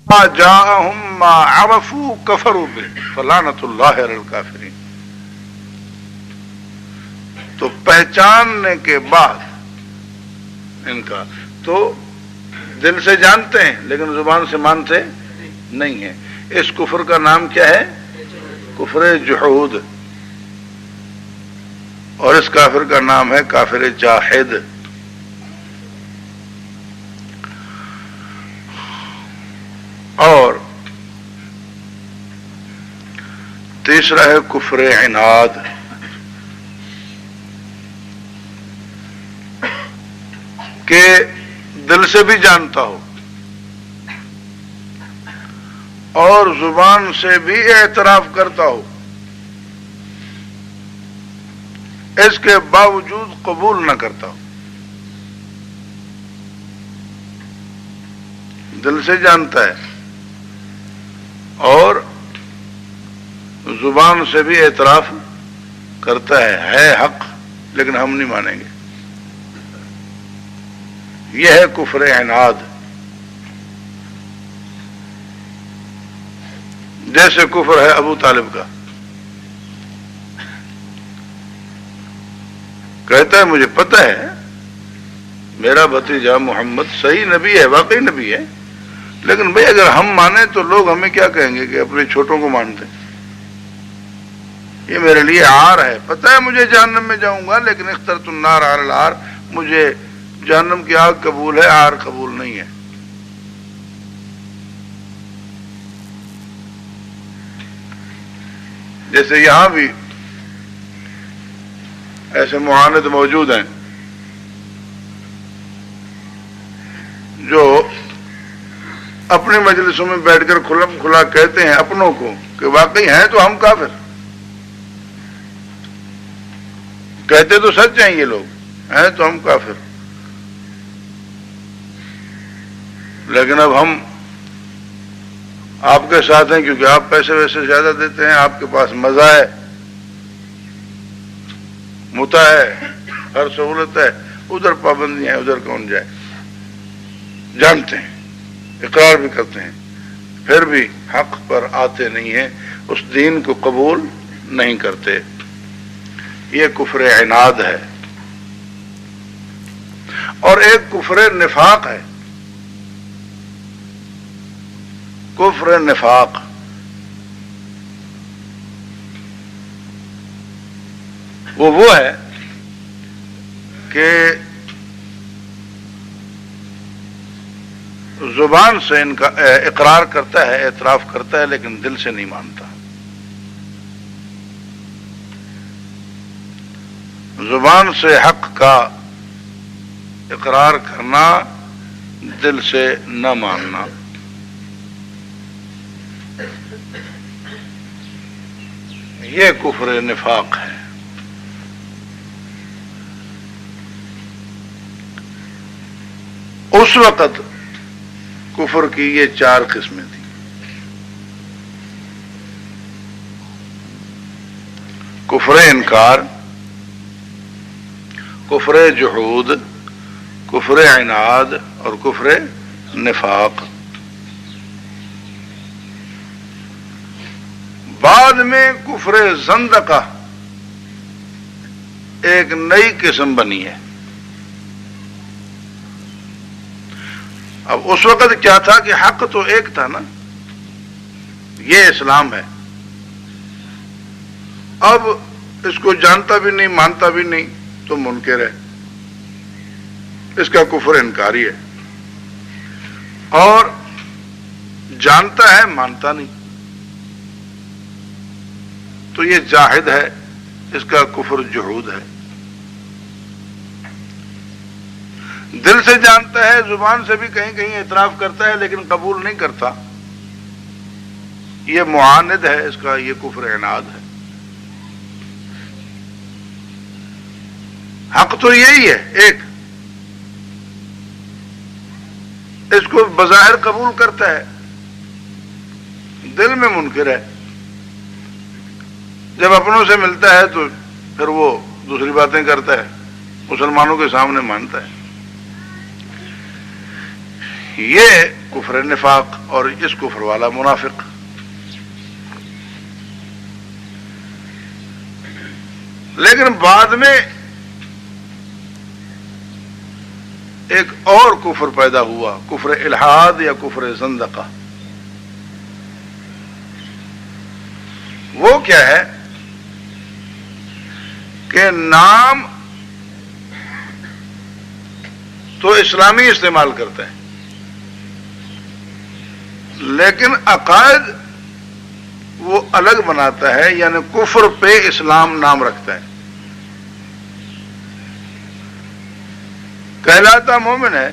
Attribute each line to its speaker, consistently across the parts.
Speaker 1: جاءهم ما عرفوا كفروا به فلعنت اللہ علی الکافرین. تو پہچاننے کے بعد ان کا تو دل سے جانتے ہیں لیکن زبان سے مانتے نہیں ہیں. اس کفر کا نام کیا ہے؟ کفر جحود. اور اس کافر کا نام ہے کافر جاحد. اور تیسرا ہے کفر عناد. کہ دل سے بھی جانتا ہو اور زبان سے بھی اعتراف کرتا ہو، اس کے باوجود قبول نہ کرتا ہو. دل سے جانتا ہے اور زبان سے بھی اعتراف کرتا ہے حق لیکن ہم نہیں مانیں گے. یہ ہے کفر عناد. جیسے کفر ہے ابو طالب کا. کہتا ہے مجھے پتہ ہے میرا بھتیجا محمد صحیح نبی ہے، واقعی نبی ہے، لیکن بھئی اگر ہم مانیں تو لوگ ہمیں کیا کہیں گے کہ اپنے چھوٹوں کو مانتے. یہ میرے لیے عار ہے. پتہ ہے مجھے جہنم میں جاؤں گا لیکن اخترت النار علی العار. مجھے جہنم کی آگ قبول ہے، عار قبول نہیں ہے. جیسے یہاں بھی ایسے معاند موجود ہیں جو اپنی مجلسوں میں بیٹھ کر کھلم کھلا کہتے ہیں اپنوں کو کہ واقعی ہیں تو ہم کافر. کہتے تو سچ ہیں یہ لوگ، ہیں تو ہم کافر. لیکن اب ہم آپ کے ساتھ ہیں کیونکہ آپ پیسے ویسے زیادہ دیتے ہیں، آپ کے پاس مزہ ہے، متع ہے، ہر سہولت ہے. ادھر پابندیاں ہیں، ادھر کون جائے. جانتے ہیں، اقرار بھی کرتے ہیں، پھر بھی حق پر آتے نہیں ہیں، اس دین کو قبول نہیں کرتے. یہ کفر عناد ہے. اور ایک کفر نفاق ہے. کفر نفاق وہ ہے کہ زبان سے ان کا اقرار کرتا ہے، اعتراف کرتا ہے، لیکن دل سے نہیں مانتا. زبان سے حق کا اقرار کرنا، دل سے نہ ماننا. یہ کفر نفاق ہے. اس وقت کفر کی یہ 4 قسمیں تھیں. کفر انکار، کفر جحود، کفر عناد اور کفر نفاق. بعد میں کفر زندقہ ایک نئی قسم بنی ہے. اب اس وقت کیا تھا کہ حق تو ایک تھا نا، یہ اسلام ہے. اب اس کو جانتا بھی نہیں، مانتا بھی نہیں تو منکر ہے، اس کا کفر انکاری ہے. اور جانتا ہے مانتا نہیں تو یہ جاہد ہے، اس کا کفر جحود ہے. دل سے جانتا ہے، زبان سے بھی کہیں کہیں اعتراف کرتا ہے لیکن قبول نہیں کرتا، یہ معاند ہے، اس کا یہ کفر عناد ہے. حق تو یہی ہے ایک، اس کو بظاہر قبول کرتا ہے، دل میں منکر ہے. جب اپنوں سے ملتا ہے تو پھر وہ دوسری باتیں کرتا ہے، مسلمانوں کے سامنے مانتا ہے. یہ کفر نفاق اور اس کفر والا منافق. لیکن بعد میں ایک اور کفر پیدا ہوا، کفر الحاد یا کفر زندقہ. وہ کیا ہے کہ نام تو اسلامی استعمال کرتا ہے، لیکن عقائد وہ الگ بناتا ہے، یعنی کفر پہ اسلام نام رکھتا ہے. کہلاتا مومن ہے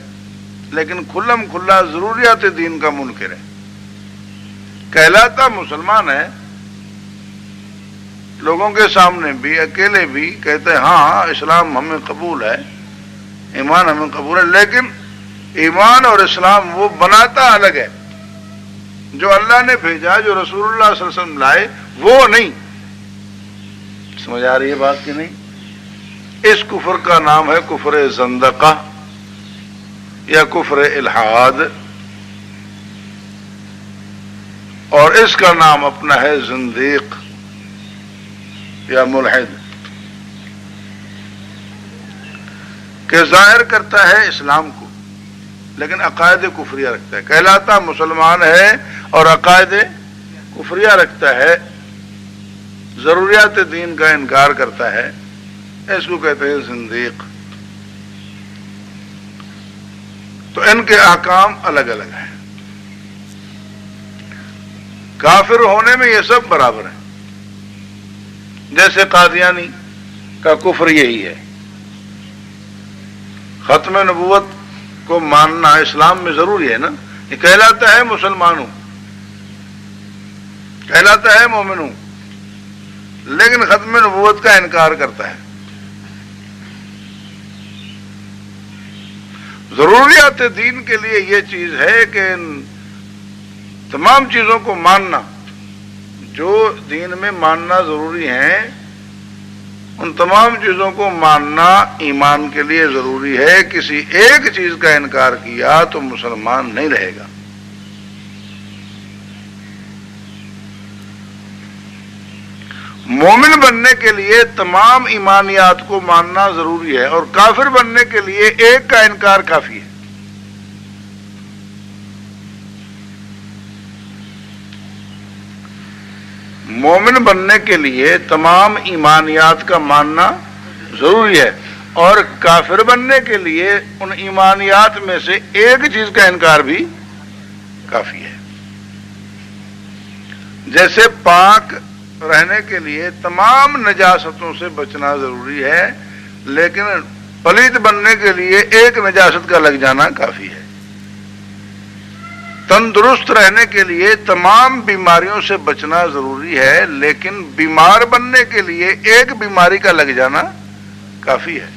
Speaker 1: لیکن کھلم کھلا ضروریات دین کا منکر ہے. کہلاتا مسلمان ہے، لوگوں کے سامنے بھی اکیلے بھی کہتے ہیں ہاں اسلام ہمیں قبول ہے، ایمان ہمیں قبول ہے، لیکن ایمان اور اسلام وہ بناتا الگ ہے. جو اللہ نے بھیجا، جو رسول اللہ صلی اللہ علیہ وسلم لائے، وہ نہیں. سمجھ آ رہی ہے بات کہ نہیں؟ اس کفر کا نام ہے کفر زندقہ یا کفر الحاد، اور اس کا نام اپنا ہے زندیق یا ملحد، کہ ظاہر کرتا ہے اسلام کو لیکن عقائد کفریہ رکھتا ہے. کہلاتا مسلمان ہے اور عقائد کفریہ رکھتا ہے، ضروریات دین کا انکار کرتا ہے، اس کو کہتے ہیں زندیق. تو ان کے احکام الگ الگ ہیں. کافر ہونے میں یہ سب برابر ہیں. جیسے قادیانی کا کفر یہی ہے. ختم نبوت کو ماننا اسلام میں ضروری ہے نا. یہ کہلاتا ہے مسلمان ہوں، کہلاتا ہے مومن ہوں، لیکن ختم نبوت کا انکار کرتا ہے. ضروریات دین کے لیے یہ چیز ہے کہ تمام چیزوں کو ماننا، جو دین میں ماننا ضروری ہیں ان تمام چیزوں کو ماننا ایمان کے لیے ضروری ہے. کسی ایک چیز کا انکار کیا تو مسلمان نہیں رہے گا. مومن بننے کے لیے تمام ایمانیات کو ماننا ضروری ہے، اور کافر بننے کے لیے ایک کا انکار کافی ہے. مومن بننے کے لیے تمام ایمانیات کا ماننا ضروری ہے، اور کافر بننے کے لیے ان ایمانیات میں سے ایک چیز کا انکار بھی کافی ہے. جیسے پاک رہنے کے لیے تمام نجاستوں سے بچنا ضروری ہے، لیکن پلیت بننے کے لیے ایک نجاست کا لگ جانا کافی ہے. تندرست رہنے کے لیے تمام بیماریوں سے بچنا ضروری ہے، لیکن بیمار بننے کے لیے ایک بیماری کا لگ جانا کافی ہے.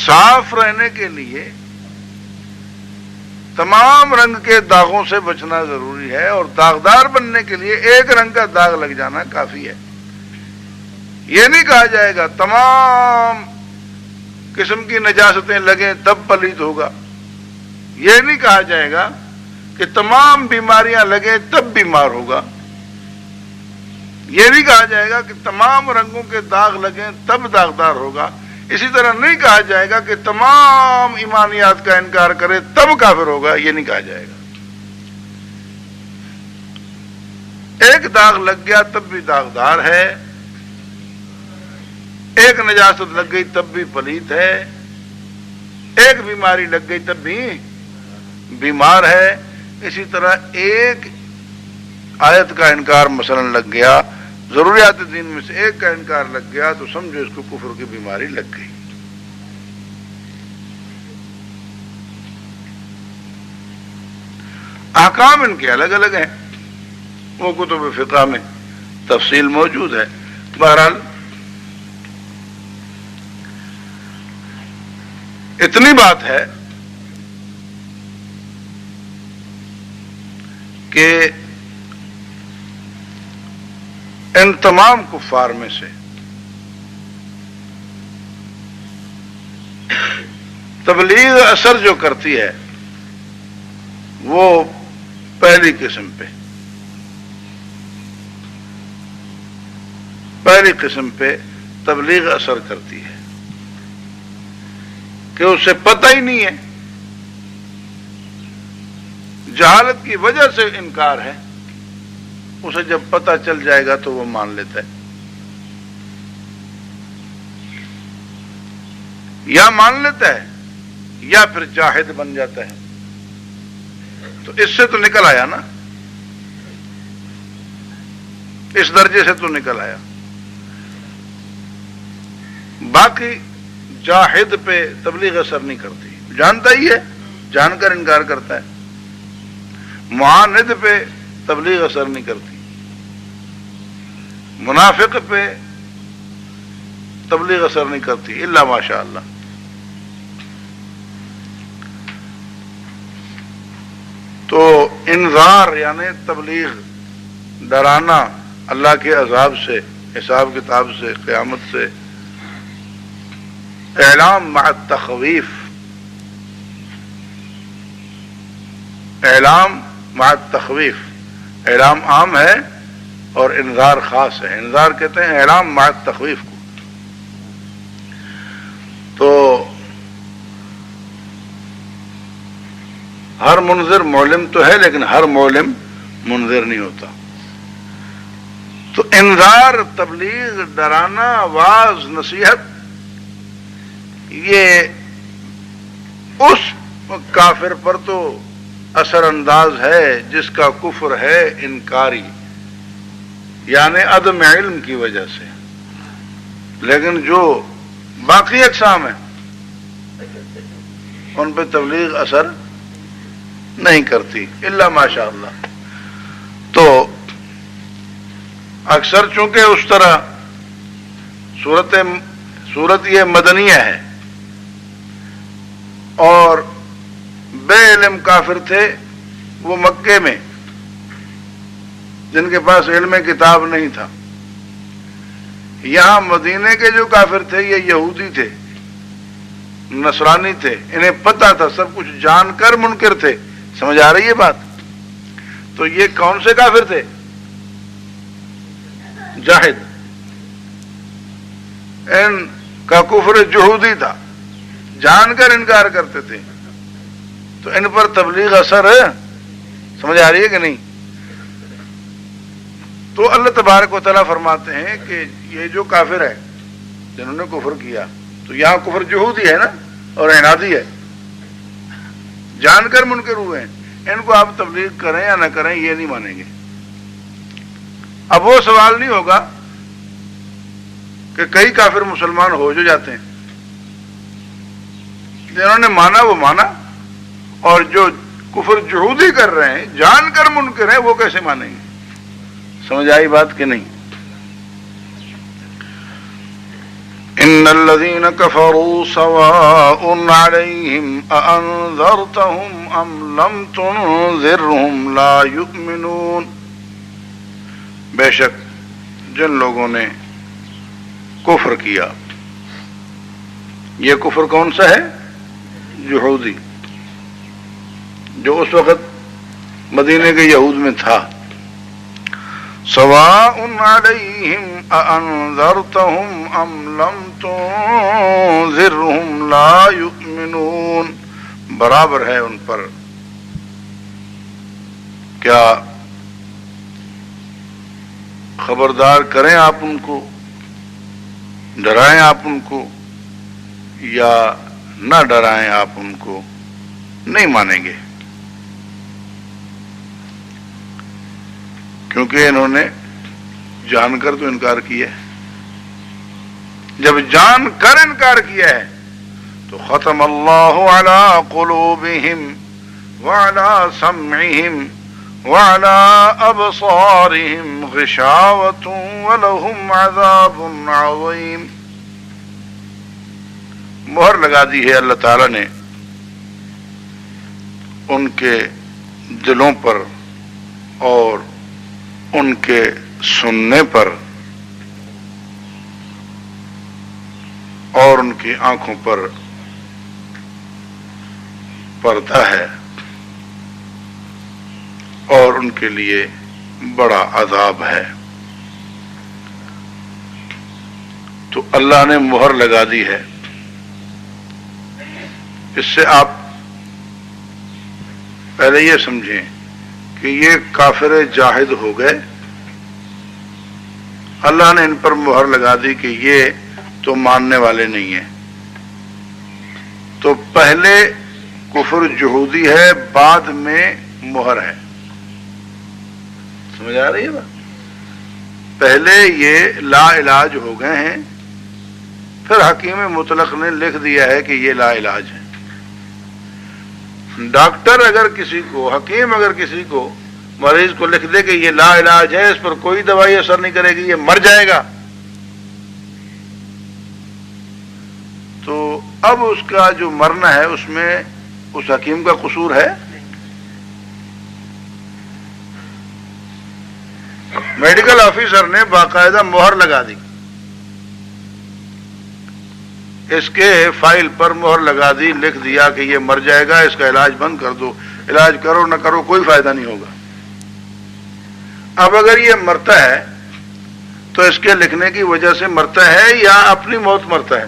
Speaker 1: صاف رہنے کے لیے تمام رنگ کے داغوں سے بچنا ضروری ہے، اور داغدار بننے کے لیے ایک رنگ کا داغ لگ جانا کافی ہے. یہ نہیں کہا جائے گا تمام قسم کی نجاستیں لگیں تب پلیت ہوگا. یہ نہیں کہا جائے گا کہ تمام بیماریاں لگیں تب بیمار ہوگا. یہ نہیں کہا جائے گا کہ تمام رنگوں کے داغ لگیں تب داغدار ہوگا. اسی طرح نہیں کہا جائے گا کہ تمام ایمانیات کا انکار کرے تب کافر ہوگا. یہ نہیں کہا جائے گا. ایک داغ لگ گیا تب بھی داغدار ہے، ایک نجاست لگ گئی تب بھی پلیت ہے، ایک بیماری لگ گئی تب بھی بیمار ہے. اسی طرح ایک آیت کا انکار مثلا لگ گیا، ضروریات دین میں سے ایک کا انکار لگ گیا تو سمجھو اس کو کفر کی بیماری لگ گئی. احکام ان کے الگ الگ ہیں، وہ کتب فقہ میں تفصیل موجود ہے. بہرحال اتنی بات ہے کہ ان تمام کفار میں سے تبلیغ اثر جو کرتی ہے وہ پہلی قسم پہ تبلیغ اثر کرتی ہے کہ اسے پتہ ہی نہیں ہے، جہالت کی وجہ سے انکار ہے، اسے جب پتہ چل جائے گا تو وہ مان لیتا ہے، یا مان لیتا ہے یا پھر جاہد بن جاتا ہے۔ تو اس سے تو نکل آیا نا، اس درجے سے تو نکل آیا۔ باقی جاہد پہ تبلیغ اثر نہیں کرتی، جانتا ہی ہے، جان کر انکار کرتا ہے۔ معاند پہ تبلیغ اثر نہیں کرتی، منافق پہ تبلیغ اثر نہیں کرتی، الا ماشاء اللہ۔ تو انذار یعنی تبلیغ، ڈرانا اللہ کے عذاب سے، حساب کتاب سے، قیامت سے۔ اعلام مع التخویف، اعلام مع التخویف، اعلام عام ہے اور انذار خاص ہے۔ انذار کہتے ہیں اعلام مع التخویف کو۔ تو ہر منذر معلم تو ہے، لیکن ہر معلم منذر نہیں ہوتا۔ تو انذار، تبلیغ، ڈرانا، واعظ، نصیحت، یہ اس کافر پر تو اثر انداز ہے جس کا کفر ہے انکاری، یعنی عدم علم کی وجہ سے۔ لیکن جو باقی اقسام ہیں ان پہ تبلیغ اثر نہیں کرتی، الا ماشاء اللہ۔ تو اکثر چونکہ اس طرح صورت یہ مدنیہ ہے، اور بے علم کافر تھے وہ مکے میں جن کے پاس علم کتاب نہیں تھا۔ یہاں مدینے کے جو کافر تھے یہ یہودی تھے، نصرانی تھے، انہیں پتہ تھا، سب کچھ جان کر منکر تھے۔ سمجھ آ رہی ہے بات؟ تو یہ کون سے کافر تھے؟ جاہد۔ ان کا کفر جہودی تھا، جان کر انکار کرتے تھے، تو ان پر تبلیغ اثر ہے۔ سمجھ آ رہی ہے کہ نہیں؟ تو اللہ تبارک و تعالیٰ فرماتے ہیں کہ یہ جو کافر ہے جنہوں نے کفر کیا، تو یہاں کفر جہودی ہے نا، اور عنادی ہے، جان کر منکر ہوئے ہیں، ان کو آپ تبلیغ کریں یا نہ کریں یہ نہیں مانیں گے۔ اب وہ سوال نہیں ہوگا کہ کئی کافر مسلمان ہو جو جاتے ہیں، جنہوں نے مانا وہ مانا، اور جو کفر جہودی کر رہے ہیں، جان کر منکر ہیں، وہ کیسے مانیں گے؟ سمجھ آئی بات کہ نہیں؟ ان الذين كفروا سواء عليهم أأنذرتهم ام لم تنذرهم لا يؤمنون۔ بے شک جن لوگوں نے کفر کیا، یہ کفر کون سا ہے؟ یہودی، جو اس وقت مدینے کے یہود میں تھا۔ سواء علیہم اانذرتہم ام لم تنذرہم لا یؤمنون، برابر ہے ان پر، کیا خبردار کریں آپ ان کو، ڈرائیں آپ ان کو، یا نہ ڈرائیں آپ ان کو، نہیں مانیں گے، کیونکہ انہوں نے جان کر تو انکار کیا ہے۔ جب جان کر انکار کیا ہے تو ختم اللہ علی قلوبہم وعلی سمعہم وعلی ابصارہم غشاوۃ ولہم عذاب عظیم۔ مہر لگا دی ہے اللہ تعالیٰ نے ان کے دلوں پر اور ان کے سننے پر اور ان کی آنکھوں پر پردہ ہے اور ان کے لیے بڑا عذاب ہے۔ تو اللہ نے مہر لگا دی ہے۔ اس سے آپ پہلے یہ سمجھیں کہ یہ کافر جاہد ہو گئے، اللہ نے ان پر مہر لگا دی کہ یہ تو ماننے والے نہیں ہیں۔ تو پہلے کفر جہودی ہے، بعد میں مہر ہے۔ سمجھ آ رہی ہے بات؟ پہلے یہ لا علاج ہو گئے ہیں، پھر حکیم مطلق نے لکھ دیا ہے کہ یہ لا علاج ہے۔ ڈاکٹر اگر کسی کو، حکیم اگر کسی کو مریض کو لکھ دے کہ یہ لا علاج ہے، اس پر کوئی دوائی اثر نہیں کرے گی، یہ مر جائے گا، تو اب اس کا جو مرنا ہے اس میں اس حکیم کا قصور ہے؟ میڈیکل آفیسر نے باقاعدہ مہر لگا دی، اس کے فائل پر مہر لگا دی، لکھ دیا کہ یہ مر جائے گا، اس کا علاج بند کر دو، علاج کرو نہ کرو کوئی فائدہ نہیں ہوگا۔ اب اگر یہ مرتا ہے تو اس کے لکھنے کی وجہ سے مرتا ہے یا اپنی موت مرتا ہے؟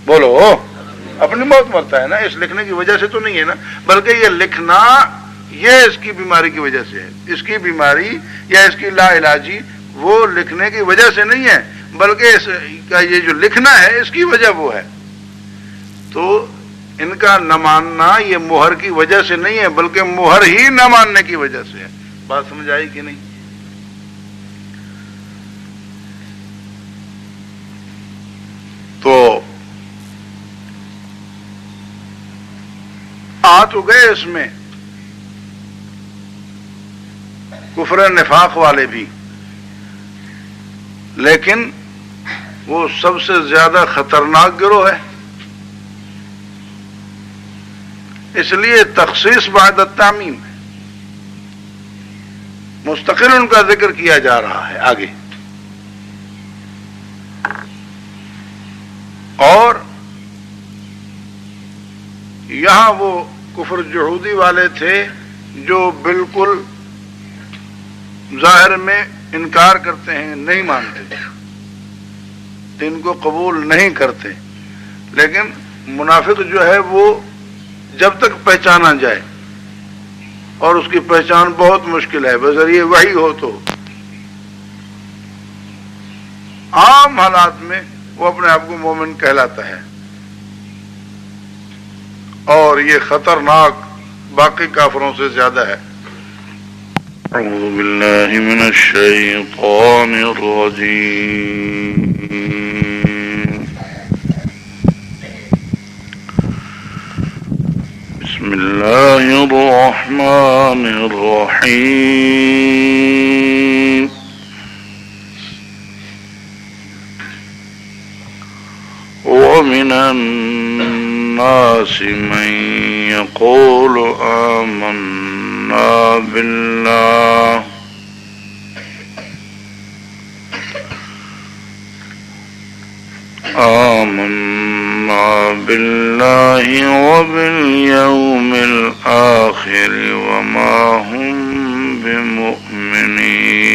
Speaker 1: بولو، اپنی موت مرتا ہے نا، اس لکھنے کی وجہ سے تو نہیں ہے نا، بلکہ یہ لکھنا یہ اس کی بیماری کی وجہ سے ہے۔ اس کی بیماری یا اس کی لا علاجی وہ لکھنے کی وجہ سے نہیں ہے، بلکہ اس کا یہ جو لکھنا ہے اس کی وجہ وہ ہے۔ تو ان کا نہ ماننا یہ مہر کی وجہ سے نہیں ہے، بلکہ مہر ہی نہ ماننے کی وجہ سے ہے۔ بات سمجھ آئی کہ نہیں؟ تو آ تو گئے اس میں کفر نفاق والے بھی، لیکن وہ سب سے زیادہ خطرناک گروہ ہے، اس لیے تخصیص بعد التعمیم ہے، مستقل ان کا ذکر کیا جا رہا ہے آگے۔ اور یہاں وہ کفر جہودی والے تھے جو بالکل ظاہر میں انکار کرتے ہیں، نہیں مانتے، دین کو قبول نہیں کرتے، لیکن منافق جو ہے وہ جب تک پہچانا جائے، اور اس کی پہچان بہت مشکل ہے، بذریعہ وحی ہو تو عام حالات میں وہ اپنے آپ کو مومن کہلاتا ہے، اور یہ خطرناک باقی کافروں سے زیادہ ہے۔ اعوذ باللہ من الشیطان الرجیم، بسم اللہ الرحمن الرحیم، ومن الناس من يقول آمنا بالله وباليوم الآخر وما هم بمؤمنين،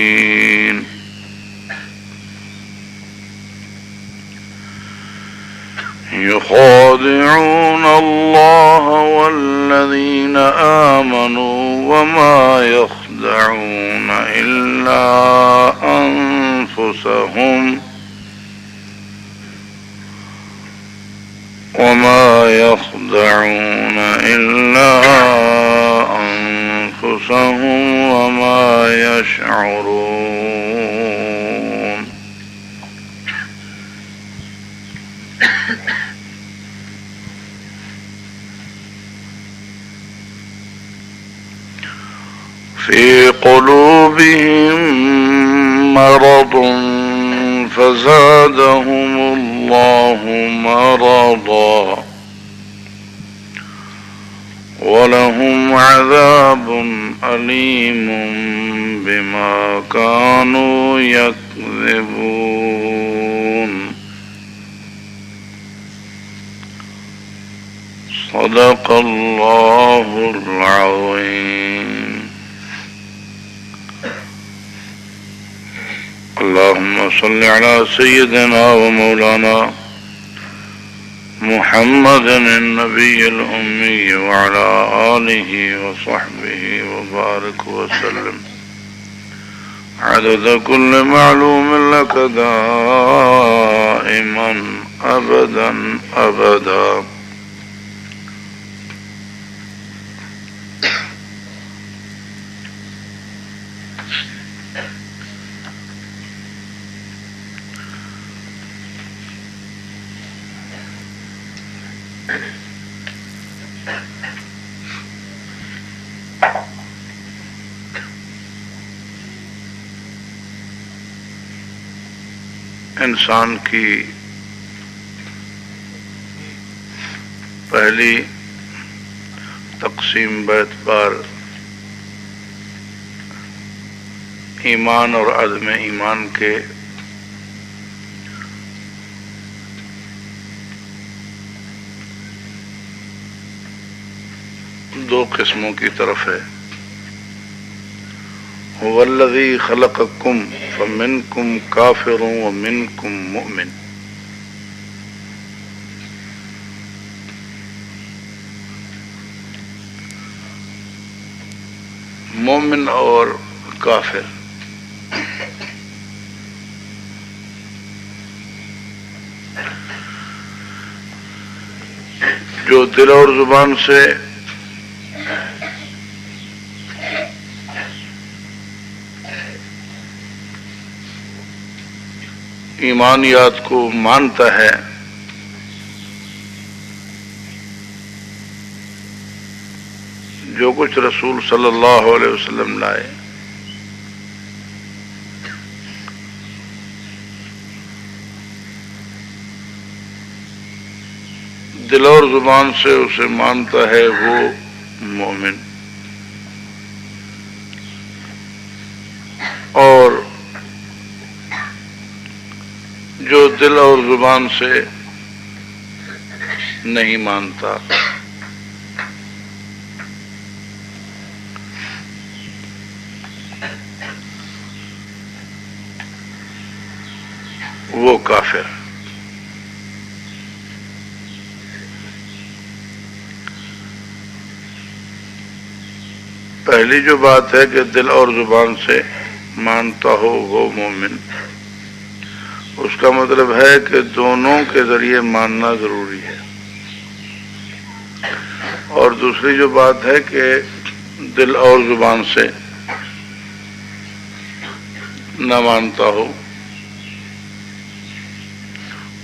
Speaker 1: يخادعون الله والذين آمنوا وما يخدعون إلا أنفسهم وما يشعرون۔ في قلوبهم مرض فزادهم الله مرضا ولهم عذاب أليم بما كانوا يكذبون۔ صدق الله العظيم. اللهم صل على سيدنا ومولانا محمد النبي الأمي وعلى آله وصحبه وبارك وسلم عدد كل معلوم لك دائما أبدا أبدا. انسان کی پہلی تقسیم باعتبار ایمان اور عدم ایمان کے دو قسموں کی طرف ہے. هو الذی خلقکم فمنکم کافر ومنکم مؤمن. مومن اور کافر جو دل اور زبان سے ایمانیات کو مانتا ہے، جو کچھ رسول صلی اللہ علیہ وسلم لائے، دل اور زبان سے اسے مانتا ہے، وہ مومن. اور جو دل اور زبان سے نہیں مانتا وہ کافر. پہلی جو بات ہے کہ دل اور زبان سے مانتا ہو وہ مومن، اس کا مطلب ہے کہ دونوں کے ذریعے ماننا ضروری ہے. اور دوسری جو بات ہے کہ دل اور زبان سے نہ مانتا ہو،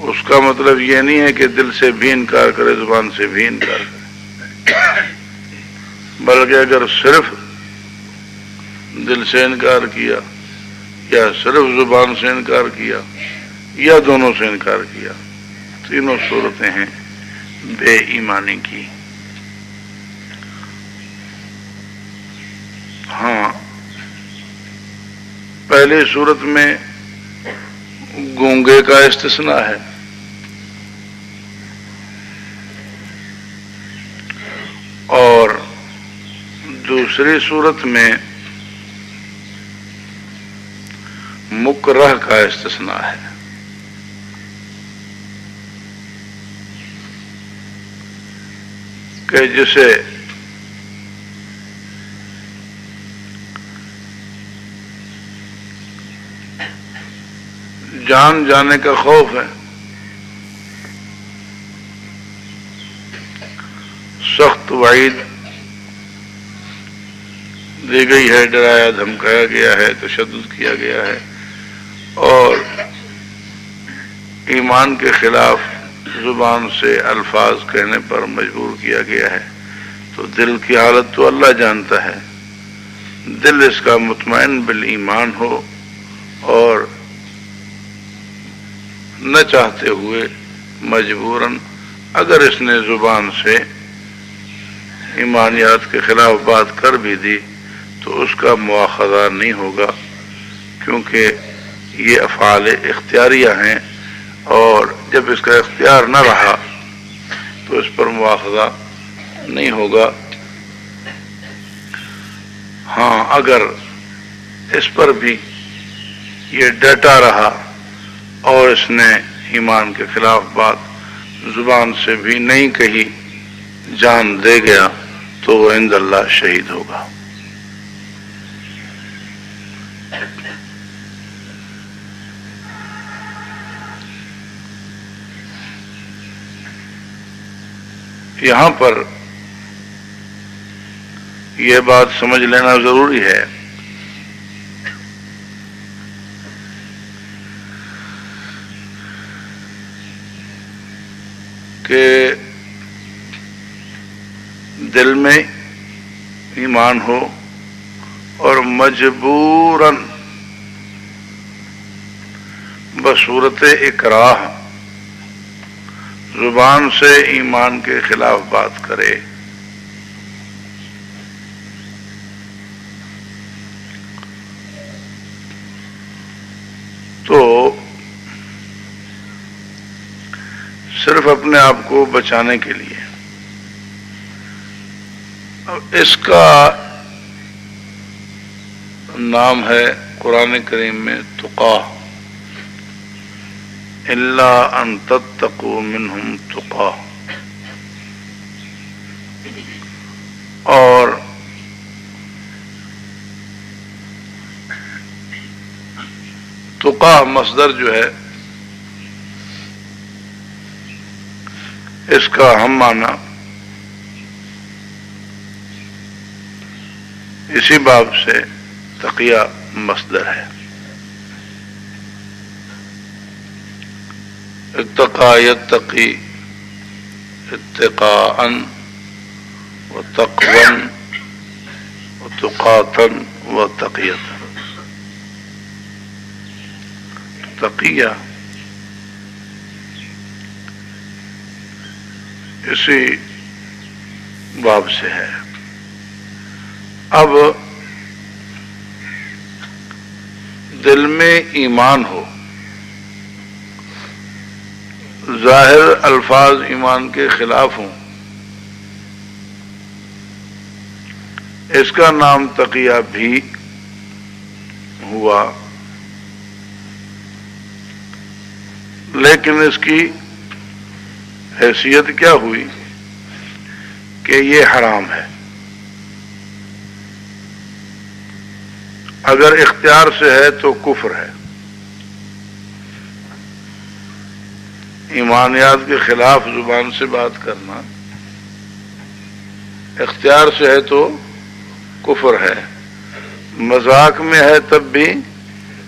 Speaker 1: اس کا مطلب یہ نہیں ہے کہ دل سے بھی انکار کرے، زبان سے بھی انکار کرے، بلکہ اگر صرف دل سے انکار کیا یا صرف زبان سے انکار کیا یا دونوں سے انکار کیا، تینوں صورتیں ہیں بے ایمانی کی. ہاں، پہلی صورت میں گونگے کا استثناء ہے، اور دوسری صورت میں مکرہ کا استثناء ہے. کہ جسے جان جانے کا خوف ہے، سخت وعید دی گئی ہے، ڈرایا دھمکایا گیا ہے، تشدد کیا گیا ہے، اور ایمان کے خلاف زبان سے الفاظ کہنے پر مجبور کیا گیا ہے. تو دل کی حالت تو اللہ جانتا ہے. دل اس کا مطمئن بالایمان ہو اور نہ چاہتے ہوئے مجبوراً اگر اس نے زبان سے ایمانیات کے خلاف بات کر بھی دی تو اس کا مواخذہ نہیں ہوگا، کیونکہ یہ افعال اختیاریہ ہیں، اور جب اس کا اختیار نہ رہا تو اس پر مواخذہ نہیں ہوگا. ہاں اگر اس پر بھی یہ ڈٹا رہا اور اس نے ایمان کے خلاف بات زبان سے بھی نہیں کہی، جان دے گیا تو وہ عند اللہ شہید ہوگا. یہاں پر یہ بات سمجھ لینا ضروری ہے کہ دل میں ایمان ہو اور مجبوراً بصورت اکراہ زبان سے ایمان کے خلاف بات کرے تو صرف اپنے آپ کو بچانے کے لیے. اس کا نام ہے قرآن کریم میں تقا، الا ان تتقوا منہم تقا. اور تقا مصدر جو ہے اس کا ہم معنی اسی باب سے تقیہ مصدر ہے. اتقا یتقی اتقاء وتقوا وتقاتا وتقیۃ. تقیہ اسی باب سے ہے. اب دل میں ایمان ہو، ظاہر الفاظ ایمان کے خلاف ہوں، اس کا نام تقیہ بھی ہوا، لیکن اس کی حیثیت کیا ہوئی کہ یہ حرام ہے. اگر اختیار سے ہے تو کفر ہے. ایمانیات کے خلاف زبان سے بات کرنا اختیار سے ہے تو کفر ہے، مذاق میں ہے تب بھی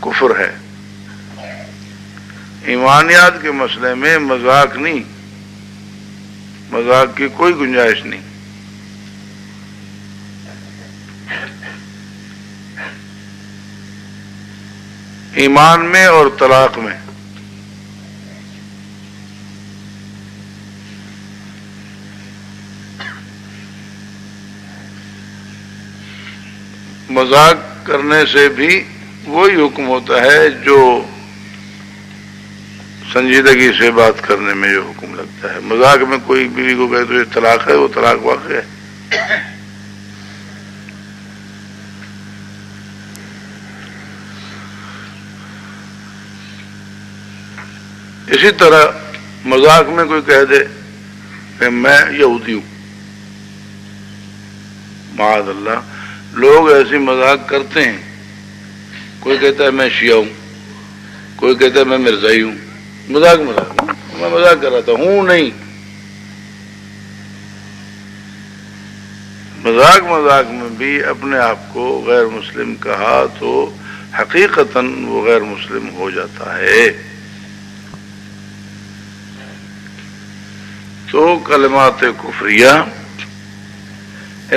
Speaker 1: کفر ہے. ایمانیات کے مسئلے میں مذاق نہیں، مذاق کی کوئی گنجائش نہیں. ایمان میں اور طلاق میں مذاق کرنے سے بھی وہی حکم ہوتا ہے جو سنجیدگی سے بات کرنے میں جو حکم لگتا ہے. مذاق میں کوئی بیوی کو کہے تو یہ طلاق ہے، وہ طلاق واقع ہے. اسی طرح مذاق میں کوئی کہہ دے کہ میں یہودی ہوں، معاذ اللہ. لوگ ایسی مذاق کرتے ہیں، کوئی کہتا ہے میں شیعہ ہوں، کوئی کہتا ہے میں مرزائی ہوں. مذاق میں مذاق کر رہا تھا، ہوں نہیں. مذاق میں بھی اپنے آپ کو غیر مسلم کہا تو حقیقتاً وہ غیر مسلم ہو جاتا ہے. تو کلمات کفریہ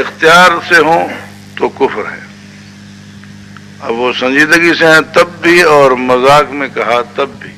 Speaker 1: اختیار سے ہوں تو کفر ہے. اب وہ سنجیدگی سے ہیں تب بھی اور مذاق میں کہا تب بھی.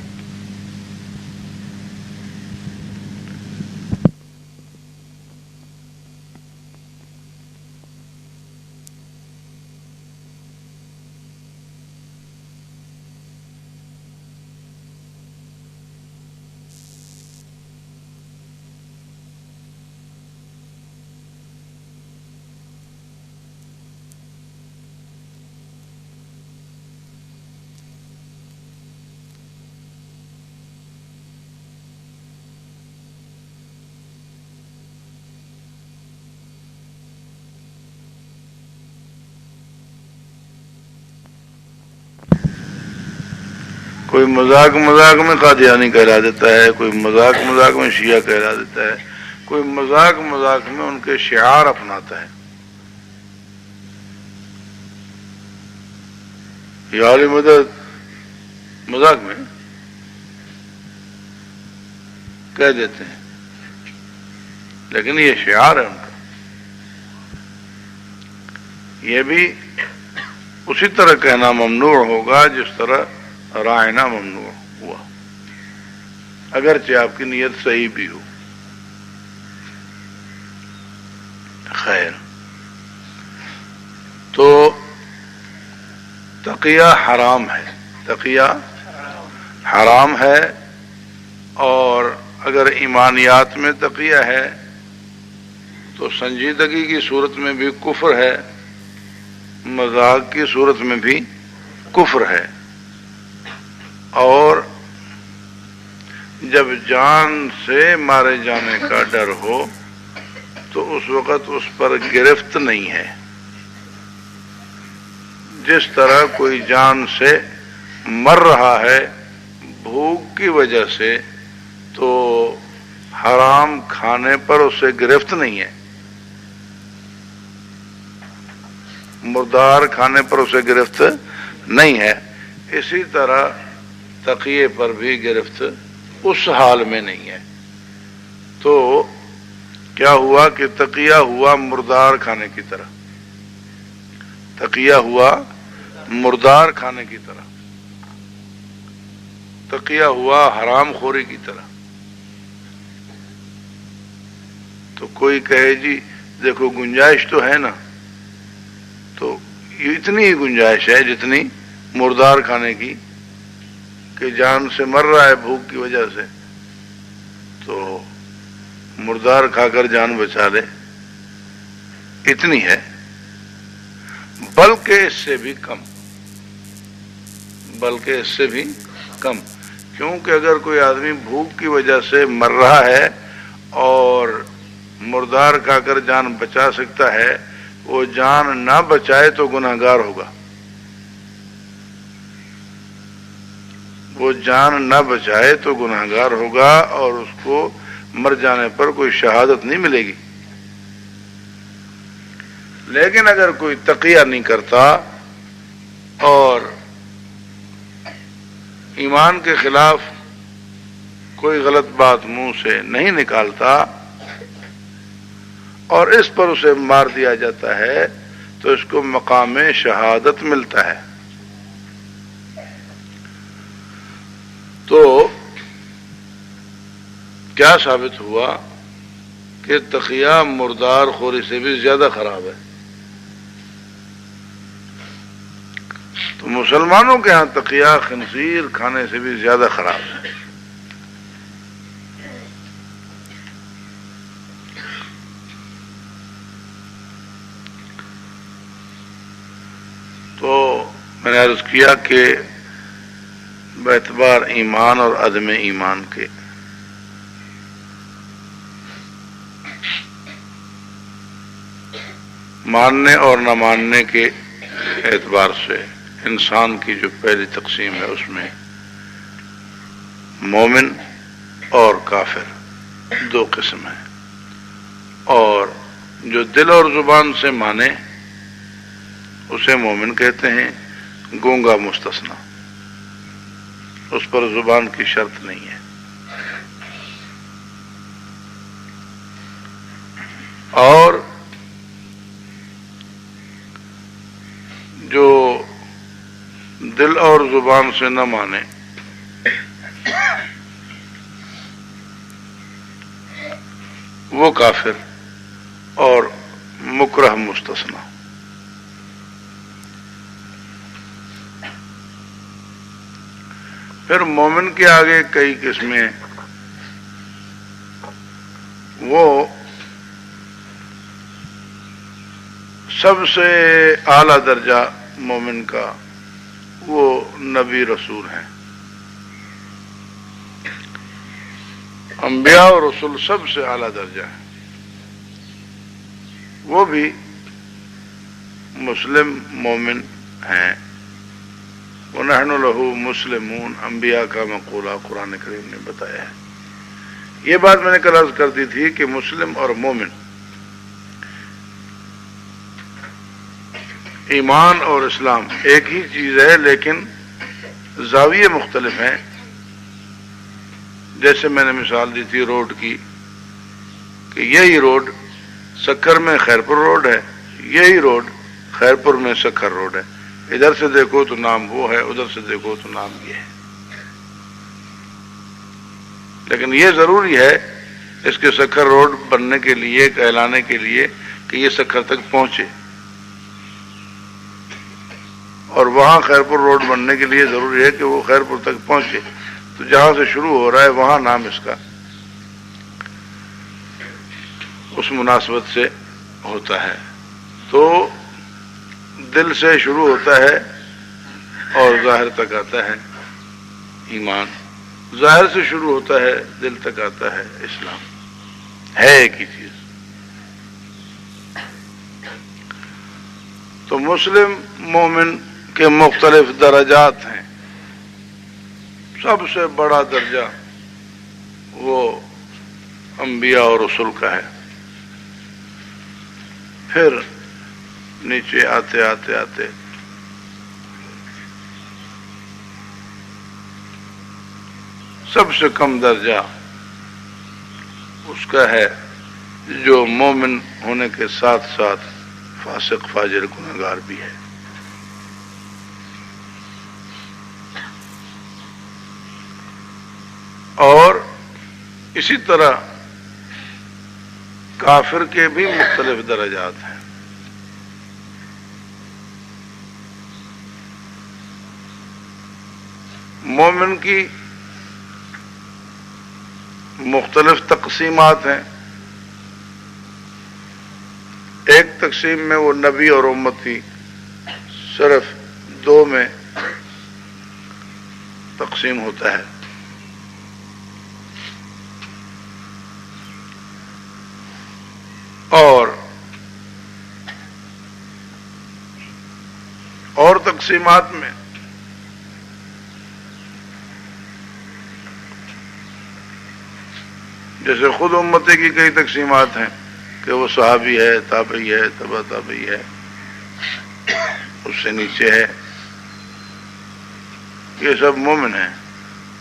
Speaker 1: کوئی مذاق مذاق میں قادیانی کہلا دیتا ہے، کوئی مذاق مذاق میں شیعہ کہلا دیتا ہے، کوئی مذاق مذاق میں ان کے شعار اپناتا ہے. یا علی مدد مذاق میں کہہ دیتے ہیں، لیکن یہ شعار ہے ان کا. یہ بھی اسی طرح کہنا ممنوع ہوگا جس طرح رائنا ممنوع ہوا، اگرچہ آپ کی نیت صحیح بھی ہو. خیر، تو تقیہ حرام ہے، تقیہ حرام ہے. اور اگر ایمانیات میں تقیہ ہے تو سنجیدگی کی صورت میں بھی کفر ہے، مذاق کی صورت میں بھی کفر ہے. اور جب جان سے مارے جانے کا ڈر ہو تو اس وقت اس پر گرفت نہیں ہے. جس طرح کوئی جان سے مر رہا ہے بھوک کی وجہ سے تو حرام کھانے پر اسے گرفت نہیں ہے، مردار کھانے پر اسے گرفت نہیں ہے. اسی طرح تقیے پر بھی گرفت اس حال میں نہیں ہے. تو کیا ہوا کہ تقیہ ہوا مردار کھانے کی طرح، تقیہ ہوا مردار کھانے کی طرح، تقیہ ہوا حرام خوری کی طرح. تو کوئی کہے جی دیکھو گنجائش تو ہے نا، تو یہ اتنی ہی گنجائش ہے جتنی مردار کھانے کی، کہ جان سے مر رہا ہے بھوک کی وجہ سے تو مردار کھا کر جان بچا لے، اتنی ہے. بلکہ اس سے بھی کم، بلکہ اس سے بھی کم. کیونکہ اگر کوئی آدمی بھوک کی وجہ سے مر رہا ہے اور مردار کھا کر جان بچا سکتا ہے، وہ جان نہ بچائے تو گناہگار ہوگا. وہ جان نہ بچائے تو گناہگار ہوگا اور اس کو مر جانے پر کوئی شہادت نہیں ملے گی. لیکن اگر کوئی تقیہ نہیں کرتا اور ایمان کے خلاف کوئی غلط بات منہ سے نہیں نکالتا اور اس پر اسے مار دیا جاتا ہے تو اس کو مقام شہادت ملتا ہے. تو کیا ثابت ہوا کہ تقیہ مردار خوری سے بھی زیادہ خراب ہے. تو مسلمانوں کے ہاں تقیہ خنزیر کھانے سے بھی زیادہ خراب ہے. تو میں نے عرض کیا کہ باعتبار ایمان اور عدم ایمان کے ماننے اور نہ ماننے کے اعتبار سے انسان کی جو پہلی تقسیم ہے اس میں مومن اور کافر دو قسم ہیں. اور جو دل اور زبان سے مانے اسے مومن کہتے ہیں، گونگا مستثنا، اس پر زبان کی شرط نہیں ہے. اور جو دل اور زبان سے نہ مانے وہ کافر اور مکرہ مستثنا. پھر مومن کے آگے کئی قسمیں، وہ سب سے اعلیٰ درجہ مومن کا وہ نبی رسول ہیں. انبیاء اور رسول سب سے اعلیٰ درجہ ہے. وہ بھی مسلم مومن ہیں وَنَحْنُ لَهُ مُسْلِمُونَ انبیاء کا مقولہ قرآن کریم نے بتایا ہے۔ یہ بات میں نے کل عرض کر دی تھی کہ مسلم اور مومن، ایمان اور اسلام ایک ہی چیز ہے، لیکن زاویے مختلف ہیں۔ جیسے میں نے مثال دی تھی روڈ کی، کہ یہی روڈ سکھر میں خیرپور روڈ ہے، یہی روڈ خیرپور میں سکھر روڈ ہے۔ ادھر سے دیکھو تو نام وہ ہے، ادھر سے دیکھو تو نام یہ ہے، لیکن یہ ضروری ہے اس کے سکھر روڈ بننے کے لیے، کہلانے کے لیے، کہ یہ سکھر تک پہنچے، اور وہاں خیرپور روڈ بننے کے لیے ضروری ہے کہ وہ خیرپور تک پہنچے۔ تو جہاں سے شروع ہو رہا ہے وہاں نام اس کا اس مناسبت سے ہوتا ہے۔ تو دل سے شروع ہوتا ہے اور ظاہر تک آتا ہے ایمان، ظاہر سے شروع ہوتا ہے دل تک آتا ہے اسلام، ہے ایک ہی چیز۔ تو مسلم مومن کے مختلف درجات ہیں۔ سب سے بڑا درجہ وہ انبیاء اور رسول کا ہے، پھر نیچے آتے آتے آتے سب سے کم درجہ اس کا ہے جو مومن ہونے کے ساتھ ساتھ فاسق فاجر گنہگار بھی ہے۔ اور اسی طرح کافر کے بھی مختلف درجات ہیں۔ مومن کی مختلف تقسیمات ہیں۔ ایک تقسیم میں وہ نبی اور امتی صرف دو میں تقسیم ہوتا ہے۔ اور تقسیمات میں جیسے خود امتی کی کئی تقسیمات ہیں کہ وہ صحابی ہے، تابعی ہے، تبع تابعی ہے، اس سے نیچے ہے، یہ سب مومن ہیں۔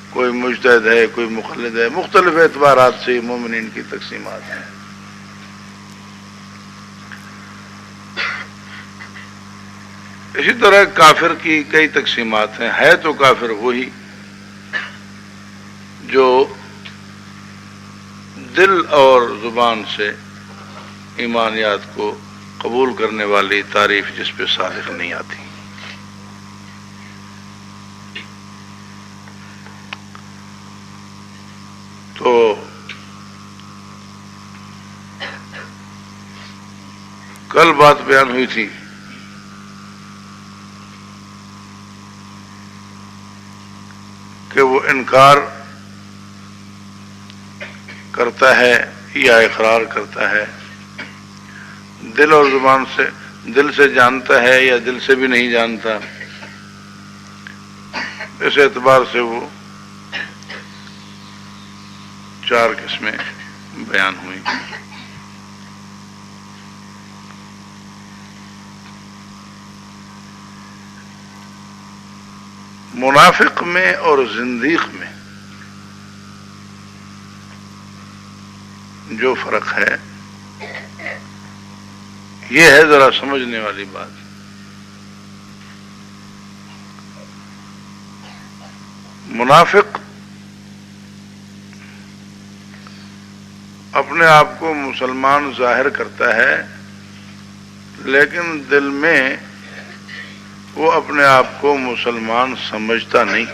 Speaker 1: کوئی مجتہد ہے، کوئی مقلد ہے، مختلف اعتبارات سے مومنین کی تقسیمات ہیں۔ اسی طرح کافر کی کئی تقسیمات ہیں۔ ہے تو کافر وہی جو دل اور زبان سے ایمانیات کو قبول کرنے والی تعریف جس پہ صادق نہیں آتی۔ تو کل بات بیان ہوئی تھی کہ وہ انکار کرتا ہے یا اقرار کرتا ہے، دل اور زبان سے، دل سے جانتا ہے یا دل سے بھی نہیں جانتا۔ اس اعتبار سے وہ چار قسمیں بیان ہوئی۔ منافق میں اور زندیق میں جو فرق ہے یہ ہے ذرا سمجھنے والی بات۔ منافق اپنے آپ کو مسلمان ظاہر کرتا ہے، لیکن دل میں وہ اپنے آپ کو مسلمان سمجھتا نہیں،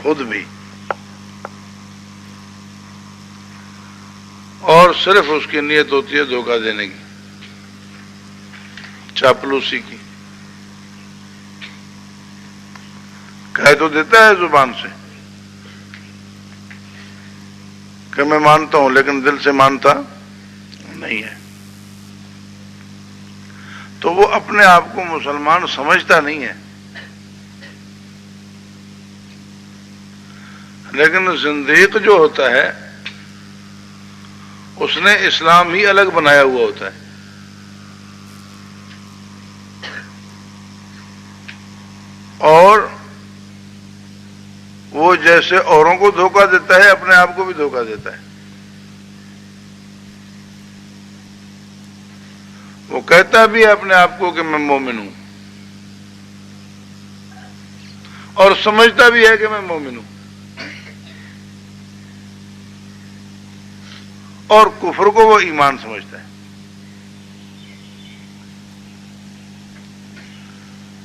Speaker 1: خود بھی، اور صرف اس کی نیت ہوتی ہے دھوکہ دینے کی، چاپلوسی کی۔ کہہ تو دیتا ہے زبان سے کہ میں مانتا ہوں، لیکن دل سے مانتا نہیں ہے۔ تو وہ اپنے آپ کو مسلمان سمجھتا نہیں ہے، لیکن زندیق جو ہوتا ہے اس نے اسلام ہی الگ بنایا ہوا ہوتا ہے. اور وہ جیسے اوروں کو دھوکہ دیتا ہے اپنے آپ کو بھی دھوکہ دیتا ہے. وہ کہتا بھی ہے اپنے آپ کو کہ میں مومن ہوں اور سمجھتا بھی ہے کہ میں مومن ہوں, اور کفر کو وہ ایمان سمجھتا ہے.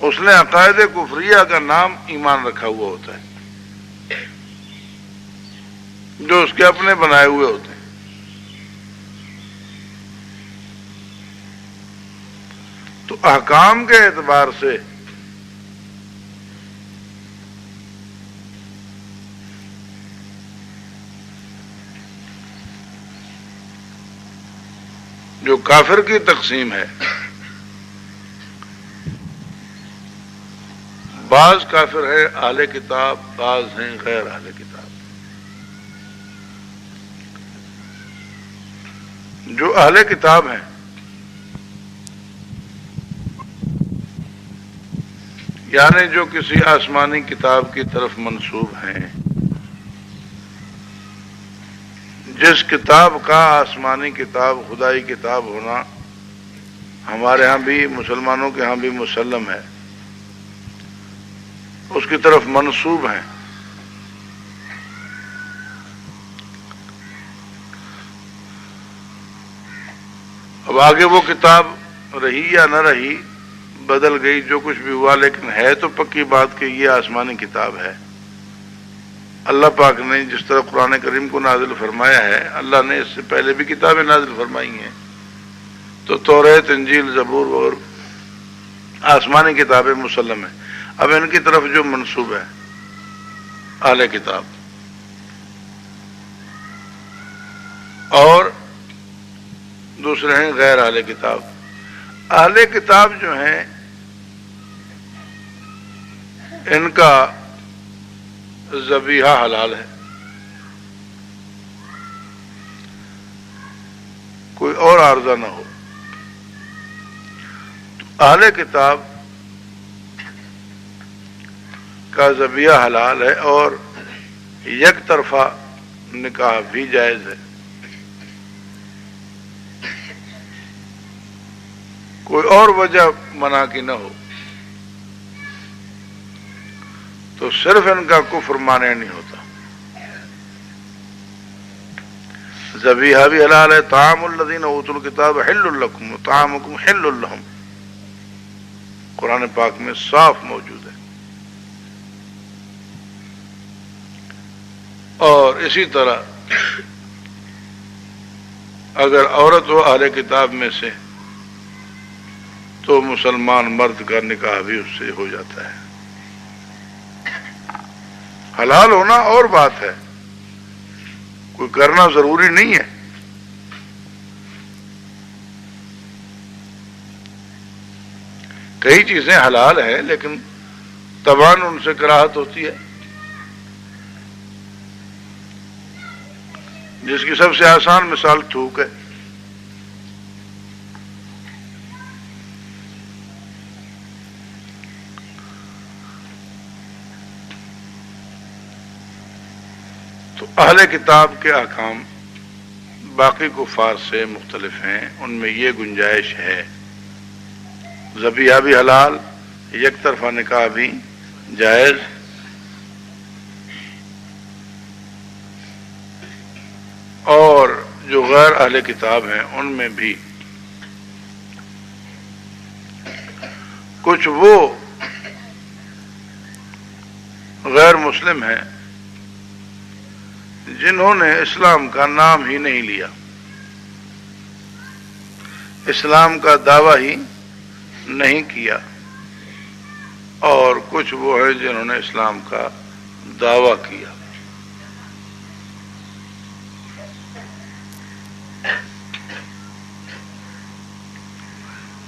Speaker 1: اس نے عقائد کفریہ کا نام ایمان رکھا ہوا ہوتا ہے جو اس کے اپنے بنائے ہوئے ہوتے ہیں. تو احکام کے اعتبار سے جو کافر کی تقسیم ہے, بعض کافر ہے اہل کتاب, بعض ہیں غیر اہل کتاب. جو اہل کتاب ہیں یعنی جو کسی آسمانی کتاب کی طرف منسوب ہیں, جس کتاب کا آسمانی کتاب خدائی کتاب ہونا ہمارے ہاں بھی مسلمانوں کے ہاں بھی مسلم ہے, اس کی طرف منسوب ہیں. اب آگے وہ کتاب رہی یا نہ رہی, بدل گئی, جو کچھ بھی ہوا, لیکن ہے تو پکی بات کہ یہ آسمانی کتاب ہے. اللہ پاک نے جس طرح قرآن کریم کو نازل فرمایا ہے, اللہ نے اس سے پہلے بھی کتابیں نازل فرمائی ہیں. تو توریت, انجیل, زبور اور آسمانی کتابیں مسلم ہیں. اب ان کی طرف جو منسوب ہے اہل کتاب, اور دوسرے ہیں غیر اہل کتاب. اہل کتاب جو ہیں ان کا ذبیحہ حلال ہے, کوئی اور عارضہ نہ ہو. تو اہل کتاب کا ذبیحہ حلال ہے اور یک طرفہ نکاح بھی جائز ہے. کوئی اور وجہ منع کی نہ ہو تو صرف ان کا کفر مانع نہیں ہوتا. ذبیحہ بھی حلال ہے. طعام الذین اوتوا الکتاب حل لکم وطعامکم حل لہم, قرآن پاک میں صاف موجود ہے. اور اسی طرح اگر عورت ہو اہل کتاب میں سے تو مسلمان مرد کا نکاح بھی اس سے ہو جاتا ہے. حلال ہونا اور بات ہے, کوئی کرنا ضروری نہیں ہے. کئی چیزیں حلال ہیں لیکن طبعاً ان سے کراہت ہوتی ہے. جس کی سب سے آسان مثال تھوک ہے. تو اہل کتاب کے احکام باقی کفار سے مختلف ہیں. ان میں یہ گنجائش ہے ذبیحہ بھی حلال, یک طرفہ نکاح بھی جائز. اور جو غیر اہل کتاب ہیں ان میں بھی کچھ وہ غیر مسلم ہیں جنہوں نے اسلام کا نام ہی نہیں لیا, اسلام کا دعویٰ ہی نہیں کیا, اور کچھ وہ ہیں جنہوں نے اسلام کا دعویٰ کیا.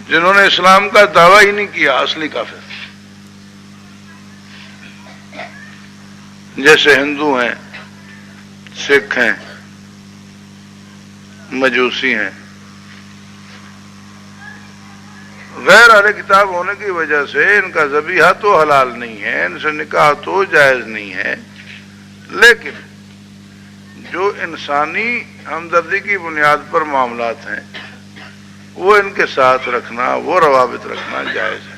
Speaker 1: جنہوں نے اسلام کا دعویٰ ہی نہیں کیا اصلی کافر, جیسے ہندو ہیں, سکھ ہیں، مجوسی ہیں، غیر اہل کتاب ہونے کی وجہ سے ان کا ذبیحہ تو حلال نہیں ہے، ان سے نکاح تو جائز نہیں ہے، لیکن جو انسانی ہمدردی کی بنیاد پر معاملات ہیں وہ ان کے ساتھ رکھنا، وہ روابط رکھنا جائز ہے۔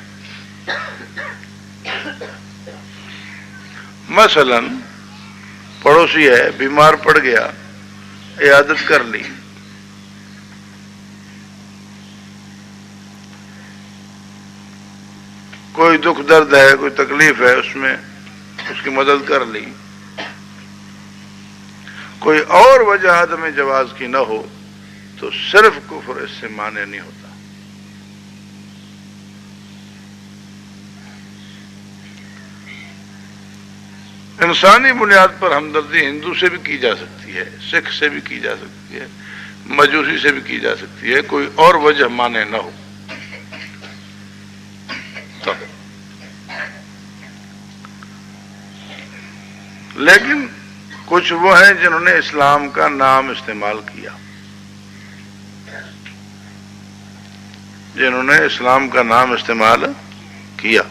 Speaker 1: مثلا پڑوسی ہے، بیمار پڑ گیا، عیادت کر لی، کوئی دکھ درد ہے، کوئی تکلیف ہے، اس میں اس کی مدد کر لی، کوئی اور وجہ عدم جواز کی نہ ہو تو صرف کفر اس سے مانع نہیں ہوتا۔ انسانی بنیاد پر ہمدردی ہندو سے بھی کی جا سکتی ہے، سکھ سے بھی کی جا سکتی ہے، مجوسی سے بھی کی جا سکتی ہے، کوئی اور وجہ مانع نہ ہو تو۔ لیکن کچھ وہ ہیں جنہوں نے اسلام کا نام استعمال کیا، جنہوں نے اسلام کا نام استعمال کیا